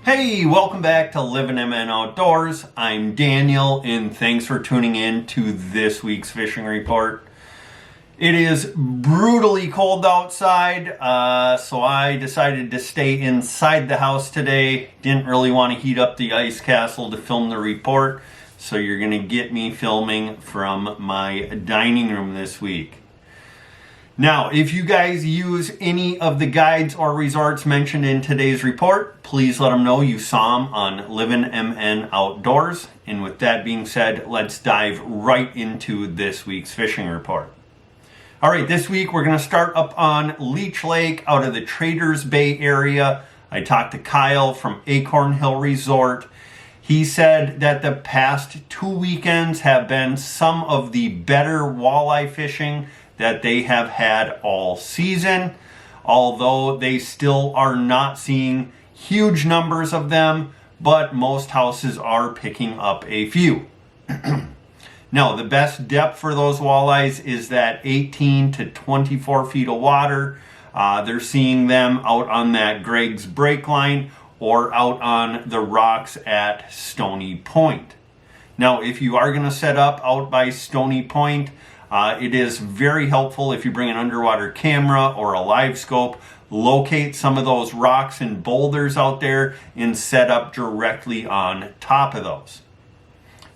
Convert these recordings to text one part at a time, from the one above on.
Hey, welcome back to Livin MN Outdoors. I'm Daniel, and thanks for tuning in to this week's fishing report. It is brutally cold outside, so I decided to stay inside the house today. Didn't really want to heat up the ice castle to film the report, so you're going to get me filming from my dining room this week. Now, if you guys use any of the guides or resorts mentioned in today's report, please let them know you saw them on Livin MN Outdoors. And with that being said, let's dive right into this week's fishing report. All right, this week we're going to start up on Leech Lake out of the Traders Bay area. I talked to Kyle from Acorn Hill Resort. He said that the past 2 weekends have been some of the better walleye fishing that they have had all season, although they still are not seeing huge numbers of them, but most houses are picking up a few. Now, the best depth for those walleyes is that 18 to 24 feet of water. They're seeing them out on that Greg's Break line or out on the rocks at Stony Point. Now, if you are going to set up out by Stony Point, it is very helpful if you bring an underwater camera or a live scope, locate some of those rocks and boulders out there and set up directly on top of those.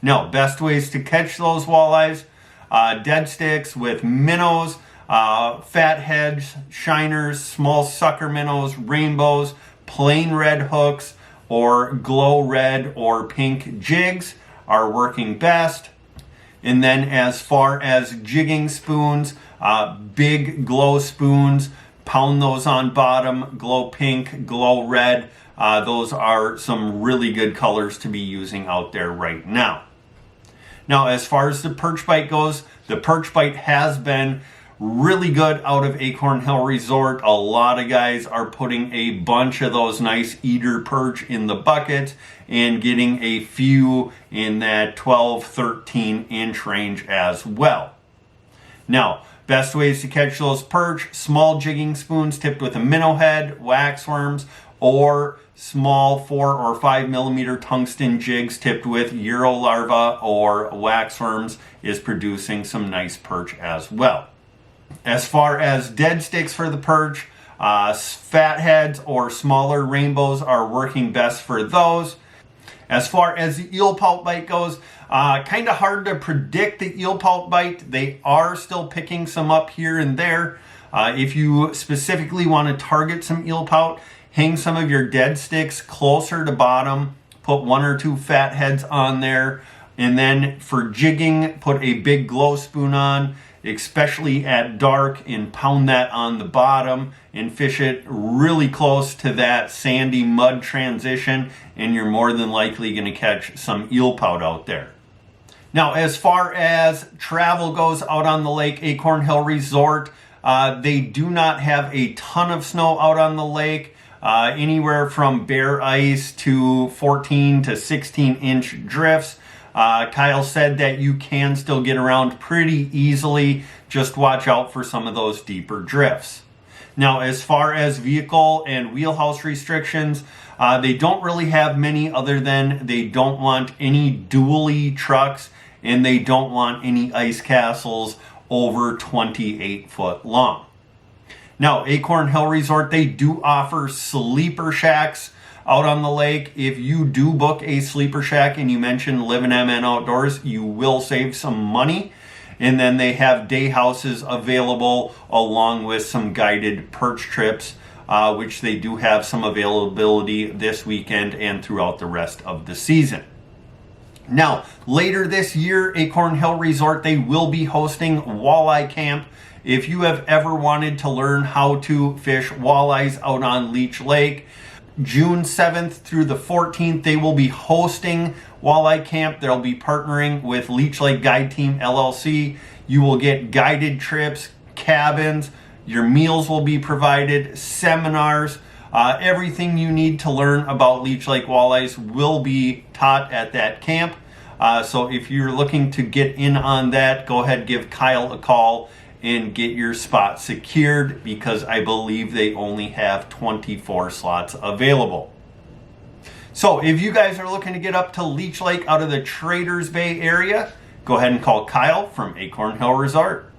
Now, best ways to catch those walleyes, dead sticks with minnows, fatheads, shiners, small sucker minnows, rainbows, plain red hooks, or glow red or pink jigs are working best. And then as far as jigging spoons, big glow spoons, pound those on bottom, glow pink, glow red. Those are some really good colors to be using out there right now. Now, as far as the perch bite goes, the perch bite has been really good out of Acorn Hill Resort. A lot of guys are putting a bunch of those nice eater perch in the bucket and getting a few in that 12, 13 inch range as well. Now, best ways to catch those perch, small jigging spoons tipped with a minnow head, waxworms, or small 4 or 5 millimeter tungsten jigs tipped with Euro larva or waxworms is producing some nice perch as well. As far as dead sticks for the perch, fatheads or smaller rainbows are working best for those. As far as the eel pout bite goes, kind of hard to predict the eel pout bite. They are still picking some up here and there. If you specifically want to target some eel pout, hang some of your dead sticks closer to bottom, put 1 or 2 fatheads on there, and then for jigging, put a big glow spoon on, especially at dark, and pound that on the bottom and fish it really close to that sandy mud transition, and you're more than likely going to catch some eel pout out there. Now, as far as travel goes out on the lake, Acorn Hill Resort, they do not have a ton of snow out on the lake, anywhere from bare ice to 14 to 16 inch drifts. Kyle said that you can still get around pretty easily. Just watch out for some of those deeper drifts. Now, as far as vehicle and wheelhouse restrictions, they don't really have many other than they don't want any dually trucks and they don't want any ice castles over 28 foot long. Now, Acorn Hill Resort, they do offer sleeper shacks out on the lake. If you do book a sleeper shack and you mention Livin MN Outdoors, you will save some money. And then they have day houses available along with some guided perch trips, which they do have some availability this weekend and throughout the rest of the season. Now, later this year, Acorn Hill Resort, they will be hosting Walleye Camp. If you have ever wanted to learn how to fish walleyes out on Leech Lake, June 7th through the 14th, they will be hosting Walleye Camp. They'll be partnering with Leech Lake Guide Team LLC. You will get guided trips, cabins, your meals will be provided, seminars, everything you need to learn about Leech Lake walleyes will be taught at that camp. So if you're looking to get in on that, go ahead, give Kyle a call and get your spot secured, because I believe they only have 24 slots available. So if you guys are looking to get up to Leech Lake out of the Traders Bay area, go ahead and call Kyle from Acorn Hill Resort.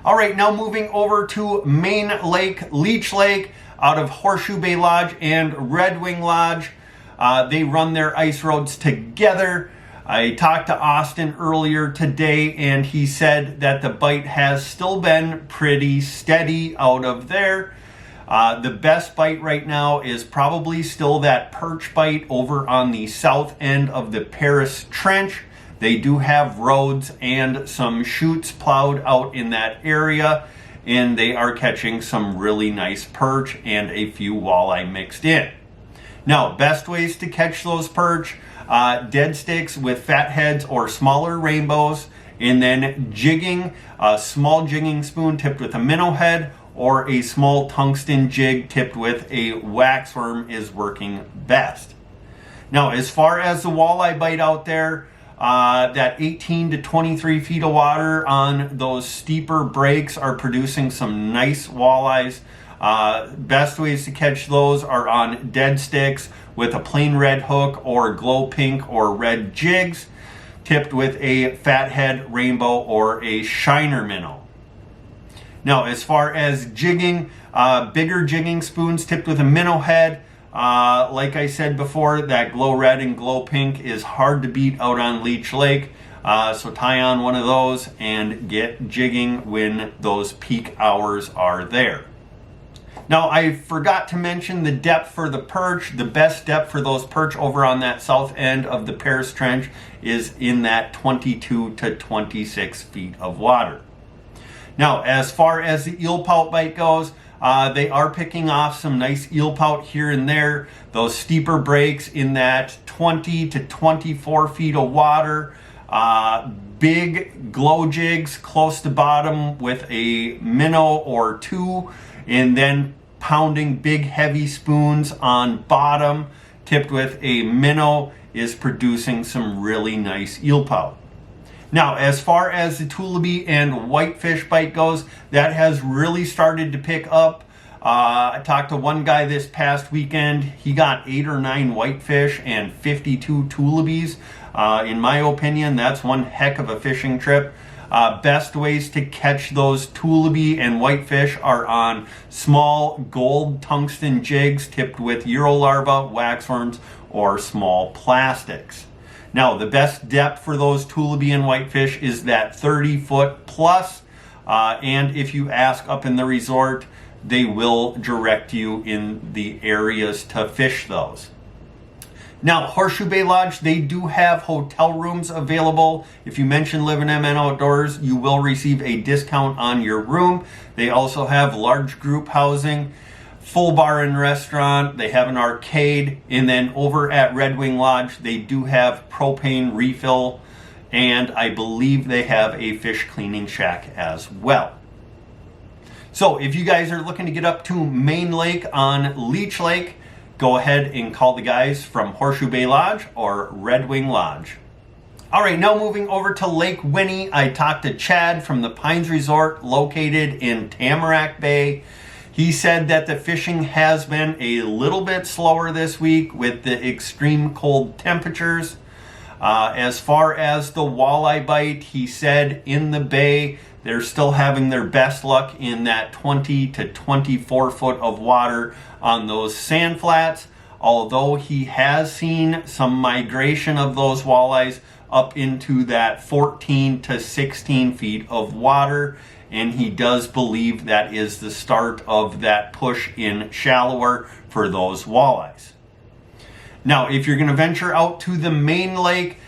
All right, now moving over to Main Lake, Leech Lake, out of Horseshoe Bay Lodge and Red Wing Lodge. They run their ice roads together. I talked to Austin earlier today, and he said that the bite has still been pretty steady out of there. The best bite right now is probably still that perch bite over on the south end of the Paris Trench. They do have roads and some chutes plowed out in that area, and they are catching some really nice perch and a few walleye mixed in. Now, best ways to catch those perch, dead sticks with fat heads or smaller rainbows, and then jigging, a small jigging spoon tipped with a minnow head, or a small tungsten jig tipped with a waxworm is working best. Now, as far as the walleye bite out there, that 18 to 23 feet of water on those steeper breaks are producing some nice walleyes. Best ways to catch those are on dead sticks with a plain red hook or glow pink or red jigs, tipped with a fathead, rainbow, or a shiner minnow. Now, as far as jigging, bigger jigging spoons tipped with a minnow head. Like I said before, that glow red and glow pink is hard to beat out on Leech Lake. So tie on one of those and get jigging when those peak hours are there. Now, I forgot to mention the depth for the perch. The best depth for those perch over on that south end of the Paris Trench is in that 22 to 26 feet of water. Now, as far as the eel pout bite goes, they are picking off some nice eel pout here and there. Those steeper breaks in that 20 to 24 feet of water. Big glow jigs close to bottom with a minnow or two, and then pounding big heavy spoons on bottom tipped with a minnow is producing some really nice eel pout. Now, as far as the tulipy and whitefish bite goes, that has really started to pick up. I talked to one guy this past weekend. He got 8 or 9 whitefish and 52 tulipies. In my opinion, that's one heck of a fishing trip. Best ways to catch those tulipy and whitefish are on small gold tungsten jigs tipped with Eurolarva, waxworms, or small plastics. Now, the best depth for those tulipy and whitefish is that 30 foot plus. And if you ask up in the resort, they will direct you in the areas to fish those. Now, Horseshoe Bay Lodge, they do have hotel rooms available. If you mention Livin MN Outdoors, you will receive a discount on your room. They also have large group housing, full bar and restaurant. They have an arcade. And then over at Red Wing Lodge, they do have propane refill. And I believe they have a fish cleaning shack as well. So if you guys are looking to get up to Main Lake on Leech Lake, go ahead and call the guys from Horseshoe Bay Lodge or Red Wing Lodge. All right, now moving over to Lake Winnie, I talked to Chad from the Pines Resort located in Tamarack Bay. He said that the fishing has been a little bit slower this week with the extreme cold temperatures. As far as the walleye bite, he said in the bay, they're still having their best luck in that 20 to 24 foot of water on those sand flats, although he has seen some migration of those walleyes up into that 14 to 16 feet of water, and he does believe that is the start of that push in shallower for those walleyes. Now, if you're going to venture out to the main lake,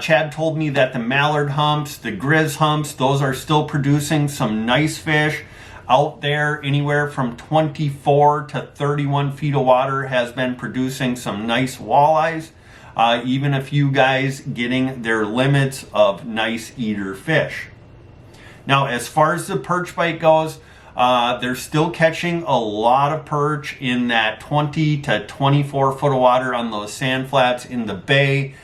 Chad told me that the mallard humps, the grizz humps, those are still producing some nice fish out there. Anywhere from 24 to 31 feet of water has been producing some nice walleyes. Even a few guys getting their limits of nice eater fish. Now, as far as the perch bite goes, they're still catching a lot of perch in that 20 to 24 foot of water on those sand flats in the bay.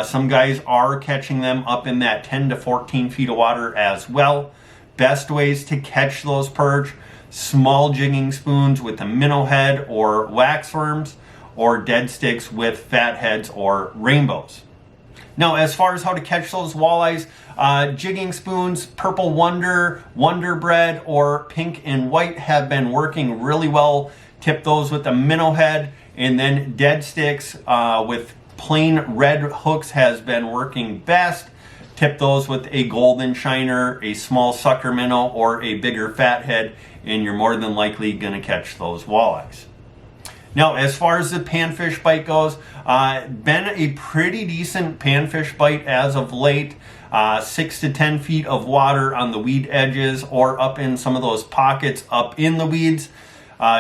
Some guys are catching them up in that 10 to 14 feet of water as well. Best ways to catch those perch, small jigging spoons with a minnow head or waxworms, or dead sticks with fatheads or rainbows. Now, as far as how to catch those walleyes, jigging spoons, Purple Wonder, Wonder Bread, or pink and white have been working really well. Tip those with a minnow head, and then dead sticks with plain red hooks has been working best. Tip those with a golden shiner, a small sucker minnow, or a bigger fathead, and you're more than likely going to catch those walleyes. Now, as far as the panfish bite goes, been a pretty decent panfish bite as of late. 6 to 10 feet of water on the weed edges or up in some of those pockets up in the weeds.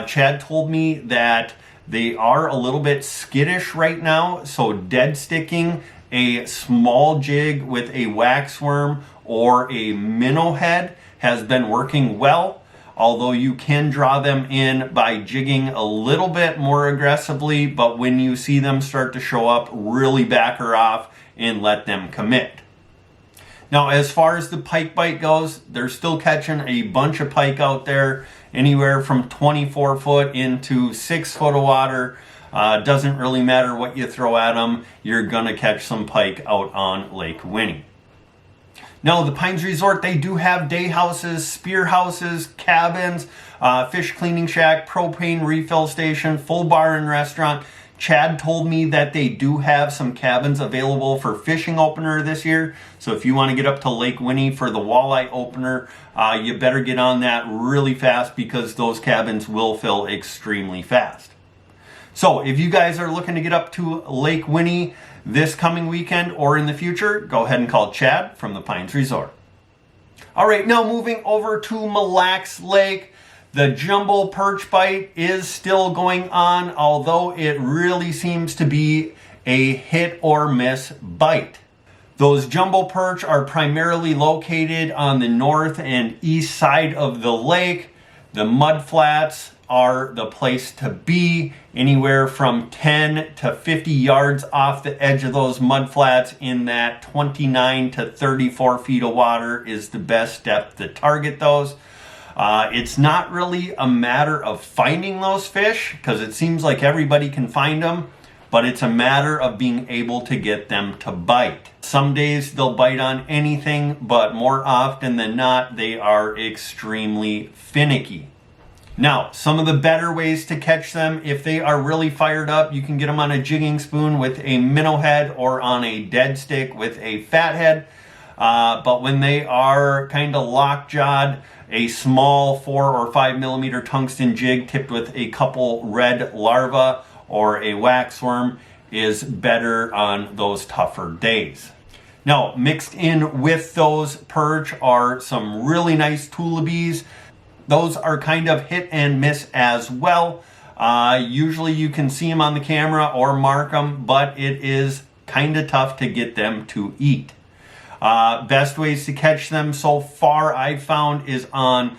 Chad told me that they are a little bit skittish right now, so dead sticking a small jig with a waxworm or a minnow head has been working well, although you can draw them in by jigging a little bit more aggressively, but when you see them start to show up, really back her off and let them commit. Now, as far as the pike bite goes, they're still catching a bunch of pike out there, anywhere from 24 foot into 6 foot of water. Doesn't really matter what you throw at them, you're gonna catch some pike out on Lake Winnie. Now, the Pines Resort, they do have day houses, spear houses, cabins, fish cleaning shack, propane refill station, full bar and restaurant. Chad told me that they do have some cabins available for fishing opener this year. So if you want to get up to Lake Winnie for the walleye opener, you better get on that really fast because those cabins will fill extremely fast. So if you guys are looking to get up to Lake Winnie this coming weekend or in the future, go ahead and call Chad from the Pines Resort. All right, now moving over to Mille Lacs Lake. The jumbo perch bite is still going on, although it really seems to be a hit or miss bite. Those jumbo perch are primarily located on the north and east side of the lake. The mud flats are the place to be. Anywhere from 10 to 50 yards off the edge of those mud flats in that 29 to 34 feet of water is the best depth to target those. It's not really a matter of finding those fish because it seems like everybody can find them, but it's a matter of being able to get them to bite. Some days they'll bite on anything, but more often than not, they are extremely finicky. Now, some of the better ways to catch them, if they are really fired up, you can get them on a jigging spoon with a minnow head or on a dead stick with a fathead. But when they are kind of lockjawed, a small 4 or 5 millimeter tungsten jig tipped with a couple red larvae or a waxworm is better on those tougher days. Now, mixed in with those perch are some really nice tullibees. Those are kind of hit and miss as well. Usually you can see them on the camera or mark them, but it is kind of tough to get them to eat. Best ways to catch them so far I've found is on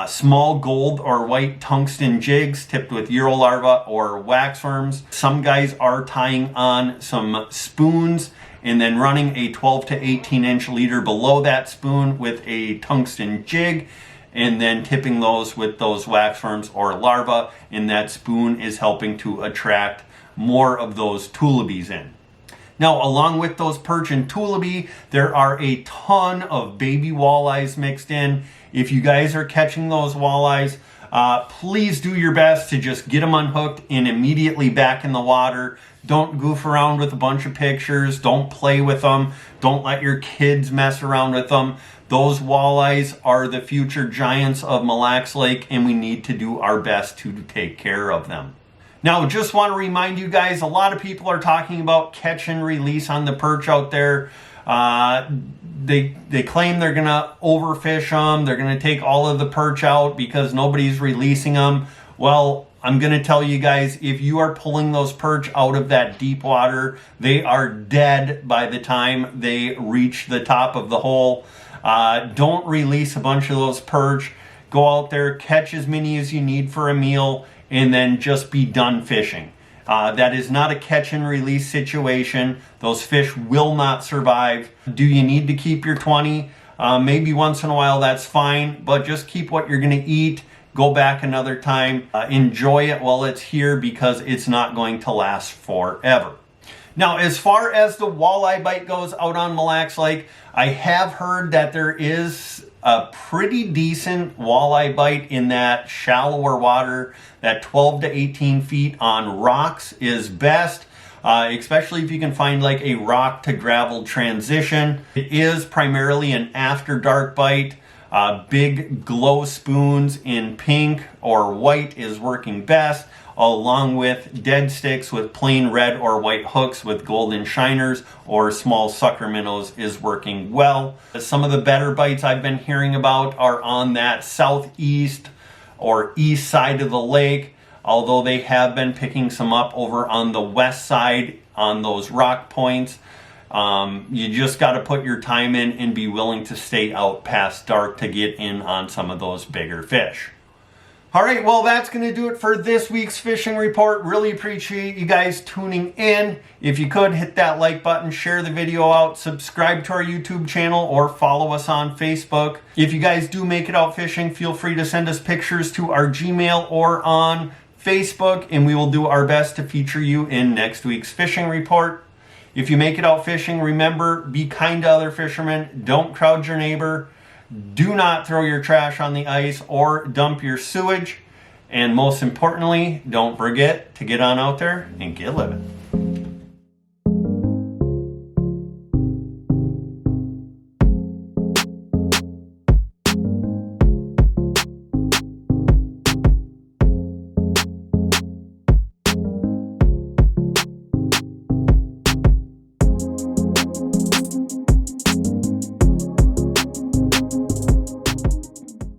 small gold or white tungsten jigs tipped with Eurolarva or waxworms. Some guys are tying on some spoons and then running a 12 to 18 inch leader below that spoon with a tungsten jig and then tipping those with those waxworms or larvae, and that spoon is helping to attract more of those tullibees in. Now, along with those perch and tullibee, there are a ton of baby walleyes mixed in. If you guys are catching those walleyes, please do your best to just get them unhooked and immediately back in the water. Don't goof around with a bunch of pictures. Don't play with them. Don't let your kids mess around with them. Those walleyes are the future giants of Mille Lacs Lake, and we need to do our best to take care of them. Now, just want to remind you guys, a lot of people are talking about catch and release on the perch out there. They claim they're going to overfish them. They're going to take all of the perch out because nobody's releasing them. Well, I'm going to tell you guys, if you are pulling those perch out of that deep water, they are dead by the time they reach the top of the hole. Don't release a bunch of those perch. Go out there, catch as many as you need for a meal, and then just be done fishing. That is not a catch and release situation. Those fish will not survive. Do you need to keep your 20? Maybe once in a while, that's fine, but just keep what you're going to eat go back another time. Enjoy it while it's here because it's not going to last forever. Now, as far as the walleye bite goes out on Mille Lacs Lake, I have heard that there is a pretty decent walleye bite in that shallower water. That 12 to 18 feet on rocks is best, especially if you can find like a rock to gravel transition. It is primarily an after dark bite. Big glow spoons in pink or white is working best, along with dead sticks with plain red or white hooks with golden shiners, or small sucker minnows is working well. Some of the better bites I've been hearing about are on that southeast or east side of the lake, although they have been picking some up over on the west side on those rock points. You just got to put your time in and be willing to stay out past dark to get in on some of those bigger fish. All right, well, that's going to do it for this week's fishing report. Really appreciate you guys tuning in. If you could, hit that like button, share the video out, subscribe to our YouTube channel, or follow us on Facebook. If you guys do make it out fishing, feel free to send us pictures to our Gmail or on Facebook, and we will do our best to feature you in next week's fishing report. If you make it out fishing, remember, be kind to other fishermen. Don't crowd your neighbor. Do not throw your trash on the ice or dump your sewage. And most importantly, don't forget to get on out there and get living.